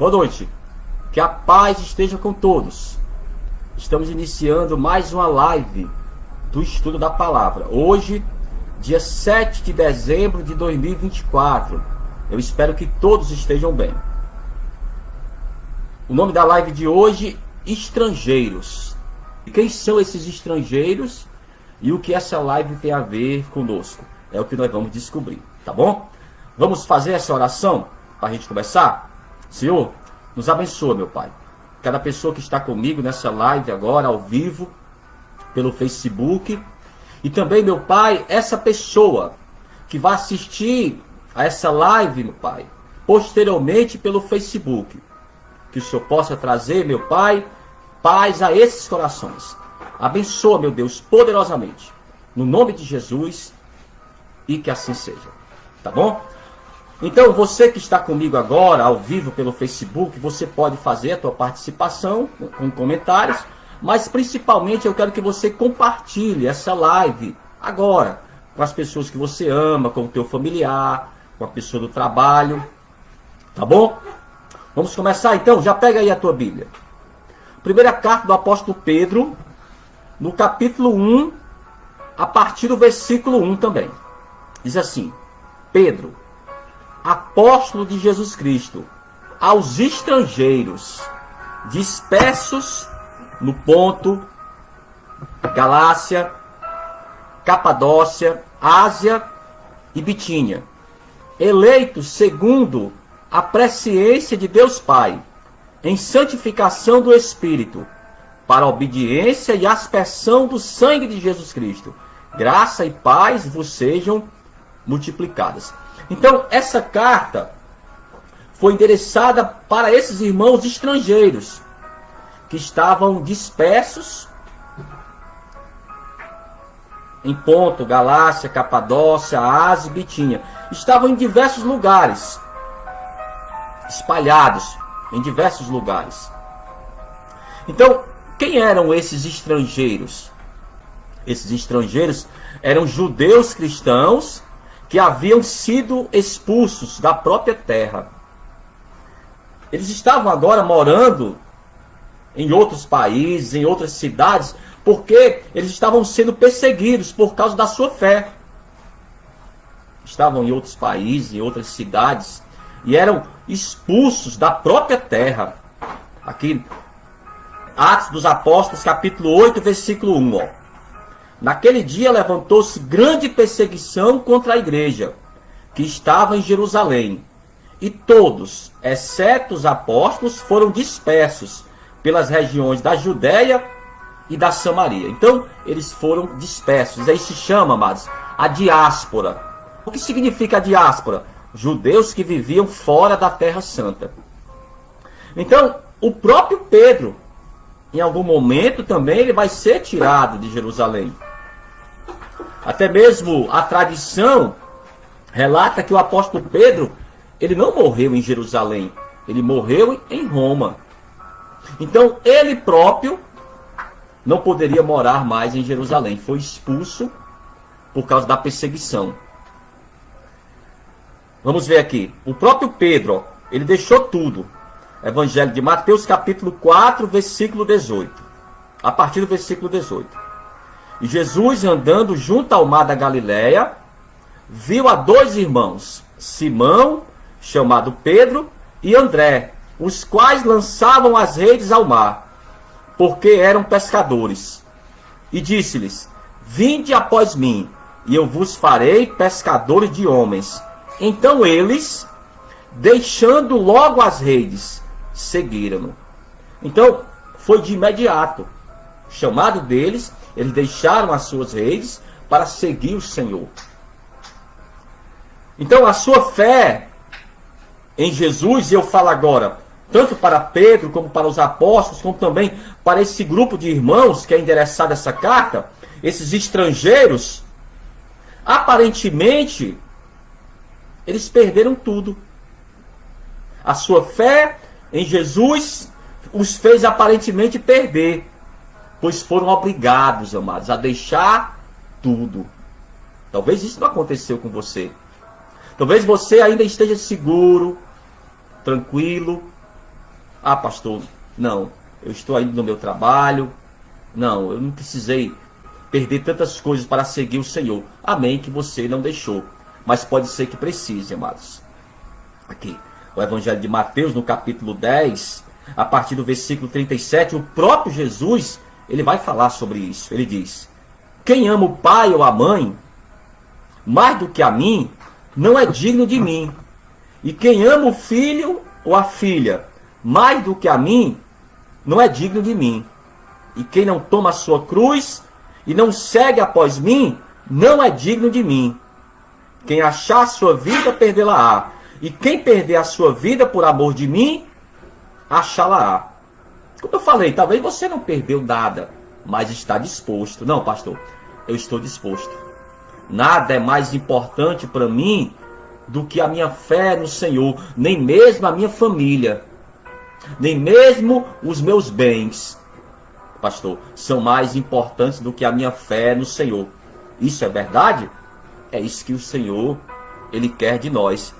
Boa noite. Que a paz esteja com todos. Estamos iniciando mais uma live do estudo da palavra. Hoje, dia 7 de dezembro de 2024. Eu espero que todos estejam bem. O nome da live de hoje, estrangeiros. E quem são esses estrangeiros e o que essa live tem a ver conosco? É o que nós vamos descobrir, tá bom? Vamos fazer essa oração para a gente começar? Senhor, nos abençoa, meu Pai. Cada pessoa que está comigo nessa live agora, ao vivo, pelo Facebook. E também, meu Pai, essa pessoa que vai assistir a essa live, meu Pai, posteriormente pelo Facebook. Que o Senhor possa trazer, meu Pai, paz a esses corações. Abençoa, meu Deus, poderosamente. No nome de Jesus, e que assim seja. Tá bom? Então, você que está comigo agora, ao vivo pelo Facebook, você pode fazer a tua participação com comentários, mas principalmente eu quero que você compartilhe essa live agora, com as pessoas que você ama, com o teu familiar, com a pessoa do trabalho, tá bom? Vamos começar então, já pega aí a tua Bíblia. Primeira carta do apóstolo Pedro, no capítulo 1, a partir do versículo 1 também. Diz assim: Pedro, apóstolo de Jesus Cristo, aos estrangeiros dispersos no Ponto, Galácia, Capadócia, Ásia e Bitínia, eleitos segundo a presciência de Deus Pai, em santificação do Espírito, para a obediência e aspersão do sangue de Jesus Cristo. Graça e paz vos sejam multiplicadas. Então, essa carta foi endereçada para esses irmãos estrangeiros que estavam dispersos em Ponto, Galácia, Capadócia, Ásia e Bitínia. Estavam em diversos lugares, espalhados em diversos lugares. Então, quem eram esses estrangeiros? Esses estrangeiros eram judeus cristãos que haviam sido expulsos da própria terra. Eles estavam agora morando em outros países, em outras cidades, porque eles estavam sendo perseguidos por causa da sua fé. Estavam em outros países, em outras cidades, e eram expulsos da própria terra. Aqui, Atos dos Apóstolos, capítulo 8, versículo 1, ó. Naquele dia levantou-se grande perseguição contra a igreja, que estava em Jerusalém. E todos, exceto os apóstolos, foram dispersos pelas regiões da Judéia e da Samaria. Então, eles foram dispersos. Aí se chama, amados, a diáspora. O que significa a diáspora? Judeus que viviam fora da Terra Santa. Então, o próprio Pedro, em algum momento também, ele vai ser tirado de Jerusalém. Até mesmo a tradição relata que o apóstolo Pedro, ele não morreu em Jerusalém, ele morreu em Roma. Então ele próprio não poderia morar mais em Jerusalém, foi expulso por causa da perseguição. Vamos ver aqui, o próprio Pedro, ele deixou tudo. Evangelho de Mateus capítulo 4, versículo 18. A partir do versículo 18. E Jesus, andando junto ao mar da Galileia, viu a dois irmãos, Simão, chamado Pedro, e André, os quais lançavam as redes ao mar, porque eram pescadores. E disse-lhes: Vinde após mim, e eu vos farei pescadores de homens. Então eles, deixando logo as redes, seguiram-no. Então, foi de imediato. Chamado deles, eles deixaram as suas redes para seguir o Senhor. Então, a sua fé em Jesus, e eu falo agora, tanto para Pedro, como para os apóstolos, como também para esse grupo de irmãos que é endereçado essa carta, esses estrangeiros, aparentemente, eles perderam tudo. A sua fé em Jesus os fez aparentemente perder, pois foram obrigados, amados, a deixar tudo. Talvez isso não aconteceu com você. Talvez você ainda esteja seguro, tranquilo, Ah, pastor, não, eu estou ainda no meu trabalho. Não, eu não precisei perder tantas coisas para seguir o Senhor. Amém, que você não deixou. Mas pode ser que precise, amados. Aqui, o Evangelho de Mateus, no capítulo 10, a partir do versículo 37, o próprio Jesus, ele vai falar sobre isso. Ele diz: quem ama o pai ou a mãe mais do que a mim, não é digno de mim. E quem ama o filho ou a filha mais do que a mim, não é digno de mim. E quem não toma a sua cruz e não segue após mim, não é digno de mim. Quem achar a sua vida, perdê-la-á. E quem perder a sua vida por amor de mim, achá-la-á. Como eu falei, talvez você não perdeu nada, mas está disposto. Não, pastor, eu estou disposto. Nada é mais importante para mim do que a minha fé no Senhor, nem mesmo a minha família, nem mesmo os meus bens, pastor, são mais importantes do que a minha fé no Senhor. Isso é verdade? É isso que o Senhor, Ele quer de nós.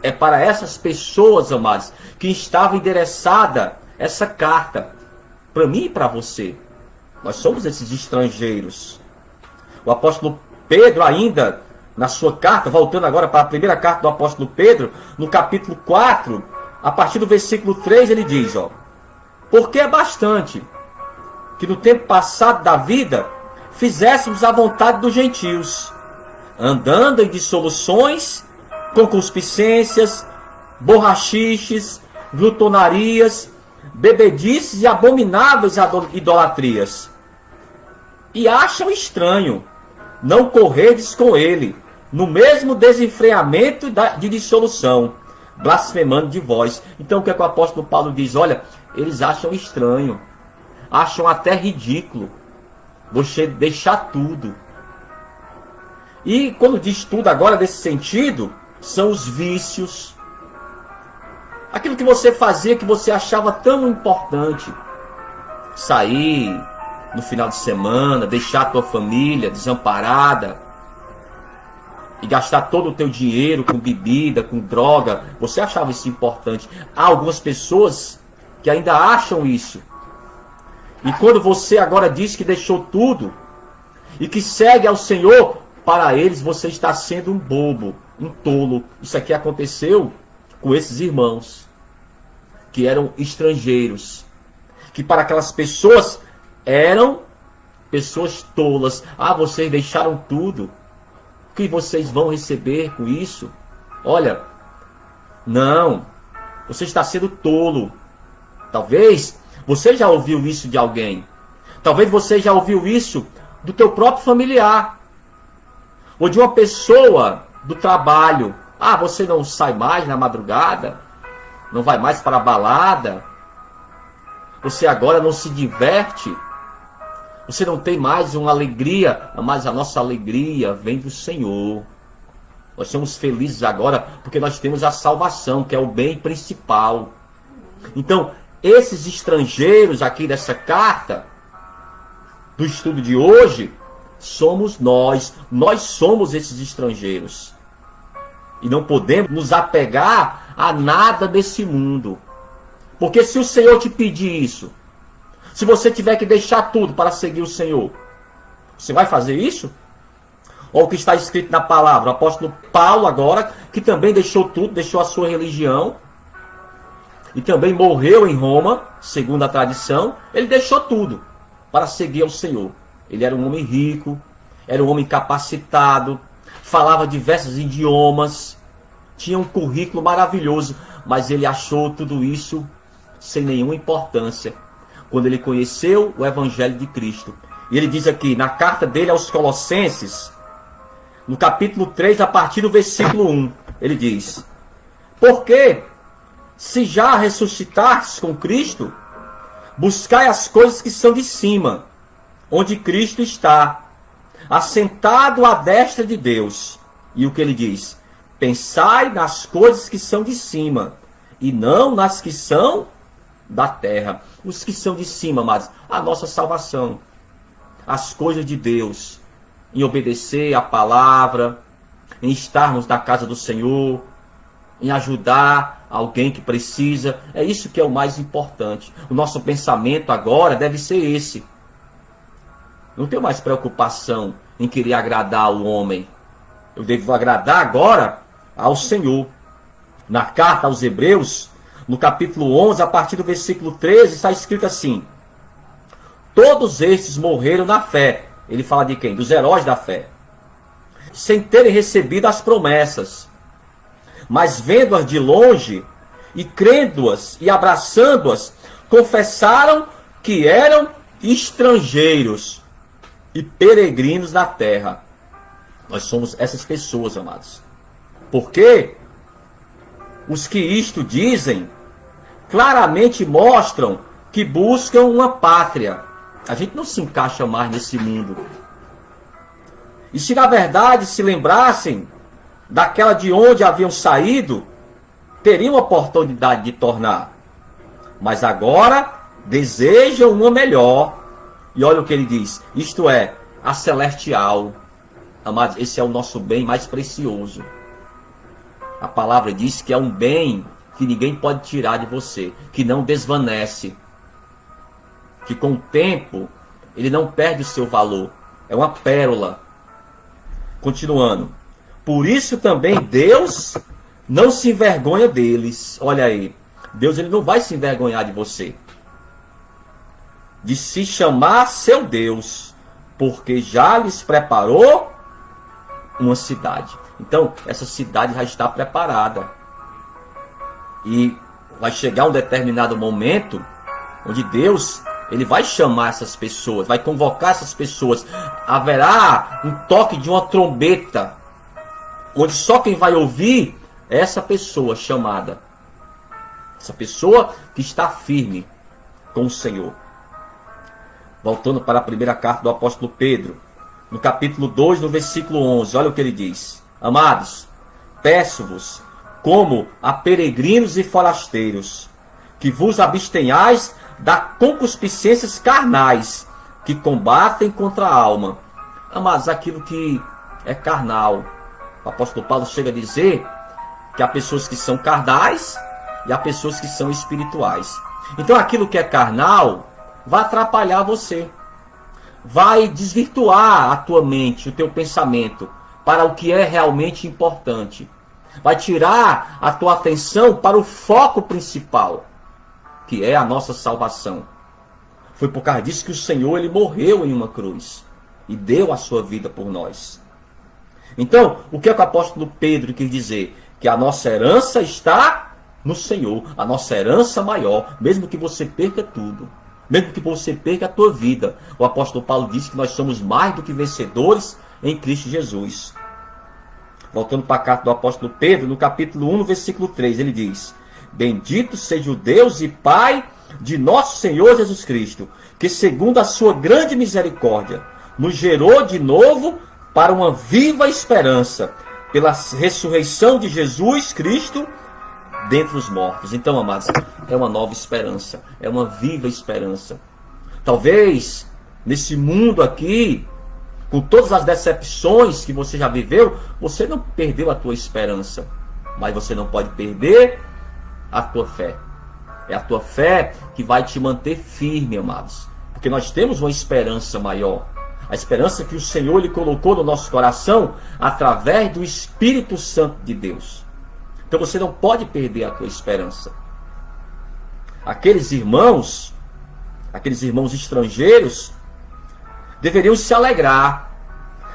É para essas pessoas, amados, que estava endereçada essa carta, para mim e para você. Nós somos esses estrangeiros. O apóstolo Pedro ainda, na sua carta, voltando agora para a primeira carta do apóstolo Pedro, no capítulo 4, a partir do versículo 3, ele diz, porque é bastante que no tempo passado da vida fizéssemos a vontade dos gentios, andando em dissoluções, concupiscências, borrachices, glutonarias, bebedices e abomináveis idolatrias. E acham estranho não corredes com ele, no mesmo desenfreamento de dissolução, blasfemando de vós. Então o que é que o apóstolo Paulo diz? Olha, eles acham estranho, acham até ridículo você deixar tudo. E quando diz tudo agora nesse sentido, são os vícios. Aquilo que você fazia, que você achava tão importante. Sair no final de semana, deixar a tua família desamparada e gastar todo o teu dinheiro com bebida, com droga. Você achava isso importante. Há algumas pessoas que ainda acham isso. E quando você agora diz que deixou tudo e que segue ao Senhor, para eles você está sendo um bobo, um tolo. Isso aqui aconteceu com esses irmãos que eram estrangeiros, que para aquelas pessoas eram pessoas tolas. Ah, vocês deixaram tudo. O que vocês vão receber com isso? Olha, não, você está sendo tolo. Talvez você já ouviu isso de alguém. Talvez você já ouviu isso do teu próprio familiar. Ou de uma pessoa do trabalho. Ah, você não sai mais na madrugada? Não vai mais para a balada? Você agora não se diverte? Você não tem mais uma alegria? Mas a nossa alegria vem do Senhor. Nós somos felizes agora porque nós temos a salvação, que é o bem principal. Então, esses estrangeiros aqui dessa carta, do estudo de hoje, somos nós. Nós somos esses estrangeiros. E não podemos nos apegar a nada desse mundo. Porque se o Senhor te pedir isso, se você tiver que deixar tudo para seguir o Senhor, você vai fazer isso? Ou o que está escrito na palavra, o apóstolo Paulo agora, que também deixou tudo, deixou a sua religião, e também morreu em Roma, segundo a tradição, ele deixou tudo para seguir ao Senhor. Ele era um homem rico, era um homem capacitado, falava diversos idiomas, tinha um currículo maravilhoso, mas ele achou tudo isso sem nenhuma importância quando ele conheceu o Evangelho de Cristo. E ele diz aqui, na carta dele aos Colossenses, no capítulo 3, a partir do versículo 1, ele diz: porque, se já ressuscitastes com Cristo, buscai as coisas que são de cima, onde Cristo está, assentado à destra de Deus. E o que ele diz? Pensai nas coisas que são de cima, e não nas que são da terra. Os que são de cima, mas a nossa salvação, as coisas de Deus, em obedecer a palavra, em estarmos na casa do Senhor, em ajudar alguém que precisa. É isso que é o mais importante. O nosso pensamento agora deve ser esse. Não tenho mais preocupação em querer agradar o homem. Eu devo agradar agora ao Senhor. Na carta aos Hebreus, no capítulo 11, a partir do versículo 13, está escrito assim: todos estes morreram na fé. Ele fala de quem? Dos heróis da fé. Sem terem recebido as promessas, mas vendo-as de longe, e crendo-as e abraçando-as, confessaram que eram estrangeiros e peregrinos na terra. Nós somos essas pessoas, amados. Porque os que isto dizem claramente mostram que buscam uma pátria. A gente não se encaixa mais nesse mundo. E se na verdade se lembrassem daquela de onde haviam saído, teriam a oportunidade de tornar. Mas agora desejam uma melhor. E olha o que ele diz, isto é, a celestial. Amados, esse é o nosso bem mais precioso. A palavra diz que é um bem que ninguém pode tirar de você, que não desvanece, que com o tempo ele não perde o seu valor. É uma pérola. Continuando. Por isso também Deus não se envergonha deles. Olha aí. Deus ele não vai se envergonhar de você. De se chamar seu Deus. Porque já lhes preparou uma cidade. Então, essa cidade já está preparada. E vai chegar um determinado momento onde Deus ele vai chamar essas pessoas, vai convocar essas pessoas. Haverá um toque de uma trombeta, onde só quem vai ouvir é essa pessoa chamada. Essa pessoa que está firme com o Senhor. Voltando para a primeira carta do apóstolo Pedro, no capítulo 2, no versículo 11, olha o que ele diz. Amados, peço-vos, como a peregrinos e forasteiros, que vos abstenhais da concupiscências carnais, que combatem contra a alma. Amados, aquilo que é carnal. O apóstolo Paulo chega a dizer que há pessoas que são carnais e há pessoas que são espirituais. Então aquilo que é carnal vai atrapalhar você. Vai desvirtuar a tua mente, o teu pensamento, para o que é realmente importante. Vai tirar a tua atenção para o foco principal, que é a nossa salvação. Foi por causa disso que o Senhor ele morreu em uma cruz e deu a sua vida por nós. Então, o que é que o apóstolo Pedro quis dizer? Que a nossa herança está no Senhor, a nossa herança maior, mesmo que você perca tudo, mesmo que você perca a tua vida. O apóstolo Paulo disse que nós somos mais do que vencedores em Cristo Jesus. Voltando para a carta do apóstolo Pedro, no capítulo 1, no versículo 3, ele diz: bendito seja o Deus e Pai de nosso Senhor Jesus Cristo, que segundo a sua grande misericórdia, nos gerou de novo para uma viva esperança, pela ressurreição de Jesus Cristo dentre os mortos. Então, amados, é uma nova esperança, é uma viva esperança. Talvez, nesse mundo aqui, com todas as decepções que você já viveu, você não perdeu a tua esperança, mas você não pode perder a tua fé. É a tua fé que vai te manter firme, amados. Porque nós temos uma esperança maior. A esperança que o Senhor lhe colocou no nosso coração através do Espírito Santo de Deus. Então você não pode perder a tua esperança. Aqueles irmãos estrangeiros, deveriam se alegrar,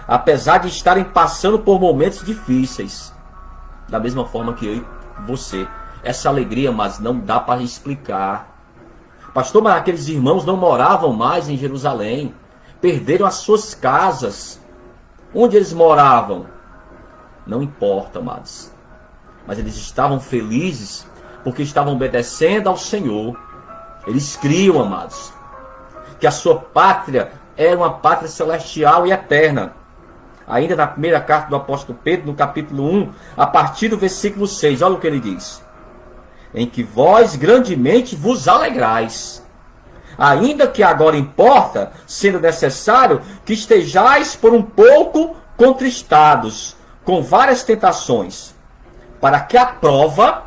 apesar de estarem passando por momentos difíceis. Da mesma forma que eu e você. Essa alegria, mas não dá para explicar. Pastor, mas aqueles irmãos não moravam mais em Jerusalém. Perderam as suas casas. Onde eles moravam? Não importa, amados. Mas eles estavam felizes porque estavam obedecendo ao Senhor. Eles criam, amados, que a sua pátria era uma pátria celestial e eterna. Ainda na primeira carta do apóstolo Pedro, no capítulo 1, a partir do versículo 6, olha o que ele diz: em que vós grandemente vos alegrais, ainda que agora importa, sendo necessário, que estejais por um pouco contristados, com várias tentações, para que a prova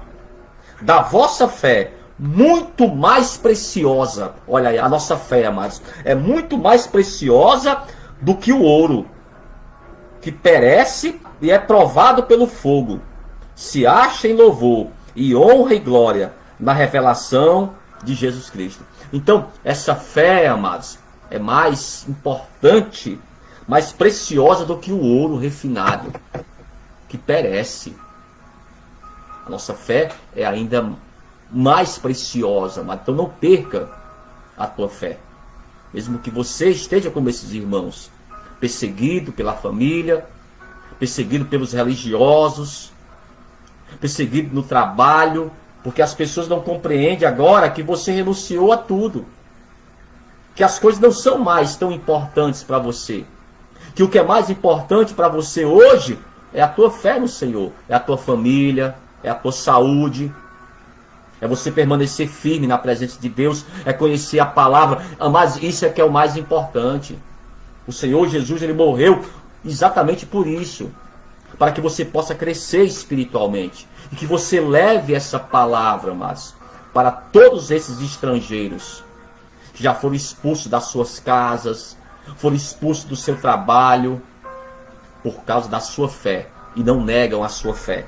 da vossa fé, muito mais preciosa. Olha aí, a nossa fé, amados, é muito mais preciosa do que o ouro, que perece e é provado pelo fogo, se acha em louvor e honra e glória na revelação de Jesus Cristo. Então, essa fé, amados, é mais importante, mais preciosa do que o ouro refinado, que perece. A nossa fé é ainda mais preciosa, mas então não perca a tua fé. Mesmo que você esteja como esses irmãos, perseguido pela família, perseguido pelos religiosos, perseguido no trabalho, porque as pessoas não compreendem agora que você renunciou a tudo, que as coisas não são mais tão importantes para você, que o que é mais importante para você hoje é a tua fé no Senhor, é a tua família, é a tua saúde, é você permanecer firme na presença de Deus, é conhecer a palavra. Mas isso é que é o mais importante. O Senhor Jesus, ele morreu exatamente por isso, para que você possa crescer espiritualmente e que você leve essa palavra, mas para todos esses estrangeiros que já foram expulsos das suas casas, foram expulsos do seu trabalho por causa da sua fé e não negam a sua fé.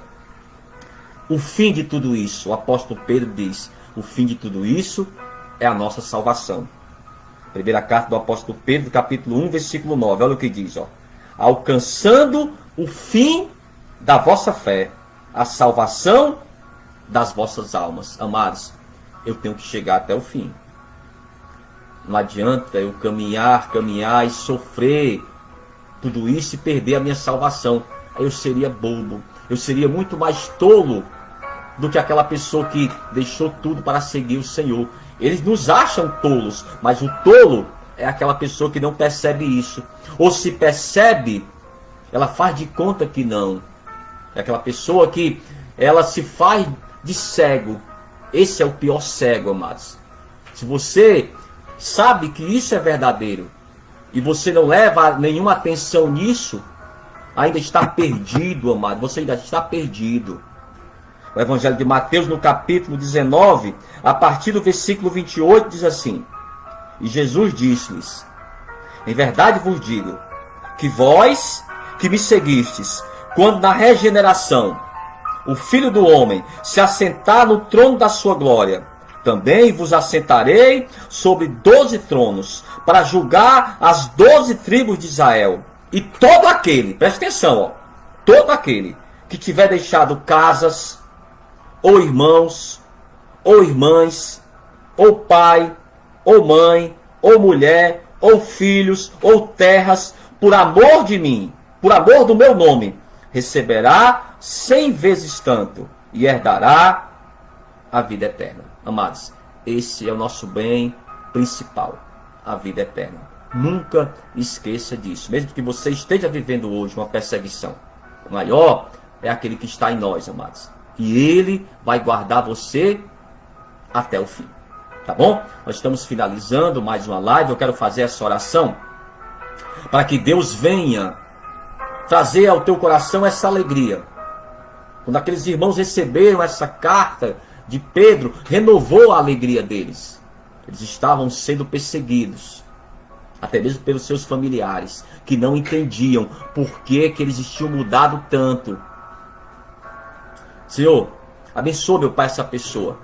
O fim de tudo isso, o apóstolo Pedro diz, o fim de tudo isso é a nossa salvação. Primeira carta do apóstolo Pedro, capítulo 1, versículo 9, olha o que diz, ó. Alcançando o fim da vossa fé, a salvação das vossas almas. Amados, eu tenho que chegar até o fim. Não adianta eu caminhar e sofrer tudo isso e perder a minha salvação. Aí eu seria bobo, eu seria muito mais tolo do que aquela pessoa que deixou tudo para seguir o Senhor. Eles nos acham tolos, mas o tolo é aquela pessoa que não percebe isso. Ou se percebe, ela faz de conta que não. É aquela pessoa que ela se faz de cego. Esse é o pior cego, amados. Se você sabe que isso é verdadeiro e você não leva nenhuma atenção nisso, ainda está perdido, amado. Você ainda está perdido. O Evangelho de Mateus, no capítulo 19, a partir do versículo 28, diz assim: E Jesus disse-lhes: Em verdade vos digo, que vós que me seguistes, quando na regeneração o Filho do Homem se assentar no trono da sua glória, também vos assentarei sobre 12 tronos, para julgar as 12 tribos de Israel. E todo aquele, presta atenção, ó, todo aquele que tiver deixado casas, ou irmãos, ou irmãs, ou pai, ou mãe, ou mulher, ou filhos, ou terras, por amor de mim, por amor do meu nome, receberá 100 vezes tanto e herdará a vida eterna. Amados, esse é o nosso bem principal, a vida eterna. Nunca esqueça disso. Mesmo que você esteja vivendo hoje uma perseguição, o maior é aquele que está em nós, amados. E ele vai guardar você até o fim. Tá bom? Nós estamos finalizando mais uma live. Eu quero fazer essa oração para que Deus venha trazer ao teu coração essa alegria. Quando aqueles irmãos receberam essa carta de Pedro, renovou a alegria deles. Eles estavam sendo perseguidos, até mesmo pelos seus familiares, que não entendiam por que eles tinham mudado tanto. Senhor, abençoa, meu Pai, essa pessoa,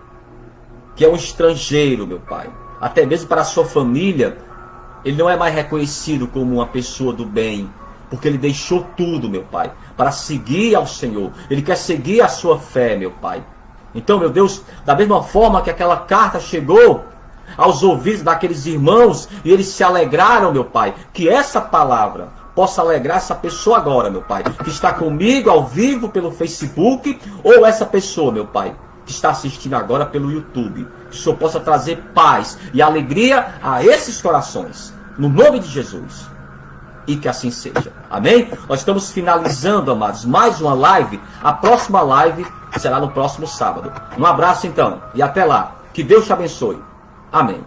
que é um estrangeiro, meu Pai. Até mesmo para a sua família, ele não é mais reconhecido como uma pessoa do bem, porque ele deixou tudo, meu Pai, para seguir ao Senhor. Ele quer seguir a sua fé, meu Pai. Então, meu Deus, da mesma forma que aquela carta chegou aos ouvidos daqueles irmãos e eles se alegraram, meu Pai, que essa palavra possa alegrar essa pessoa agora, meu Pai, que está comigo ao vivo pelo Facebook, ou essa pessoa, meu Pai, que está assistindo agora pelo YouTube. Que o Senhor possa trazer paz e alegria a esses corações, no nome de Jesus. E que assim seja. Amém? Nós estamos finalizando, amados, mais uma live. A próxima live será no próximo sábado. Um abraço então e até lá. Que Deus te abençoe. Amém.